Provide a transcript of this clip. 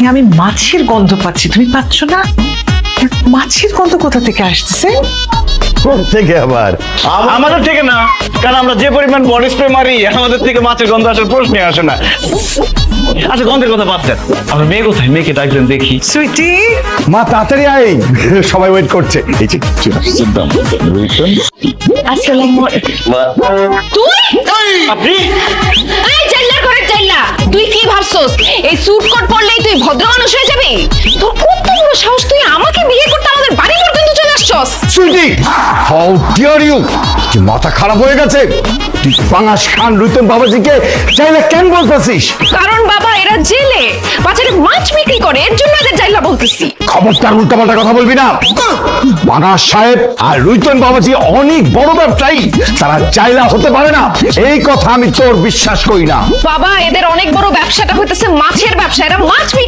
আমি মাছের গন্ধ পাচ্ছি, তুমি পাচ্ছ না? মাছের গন্ধ কোথা থেকে আসতেছে? থেকে আবার আমাদের থেকে না, কারণ আমরা যে পরিমাণ বডি স্প্রে মারি আমাদের থেকে মাছের গন্ধ আসার প্রশ্নই আসে না। আচ্ছা, গন্ধের কথা বাদ দেন, আমরা মেয়ে কোথায়? মেয়েকে ডাকবেন দেখি। সুইটি, মা তাড়াতাড়ি আয়, সবাই ওয়েট করছে। এই যে আসসালামু আলাইকুম। তুই আপনি এই জাইল্লার ঘরে জাইল্লা, তুই কি ভাবছস এই স্যুট কোট পরলেই তুই ভদ্র মানুষ হয়ে যাবি? তোর কত বড় সাহস, তুই আমাকে বিয়ে করতে আমাদের বাড়ি পর্যন্ত চলে আসছস? Sweetie, how dear you! কি মাথা খারাপ হয়ে গেছে? তুই পাঙাশ খান রুতন বাবাজিকে চাইলে কেন বলতেছিস? কারণ বাবা এরা জেলে বাজারে মাছ বিক্রি করে, এর জন্য এদের জাইল্লা বলতেছি। খবরদার উল্টাপাল্টা কথা বলবি না। পাঙাশ সাহেব আর রুতন বাবাজি অনেক বড় ব্যবসায়ী, তারা চাইলা হতে পারে না, এই কথা আমি তোর বিশ্বাস করি না। বাবা এদের অনেক বড় ব্যবসাটা হইতেছে মাছের ব্যবসা, এরা মাছ বিক্রি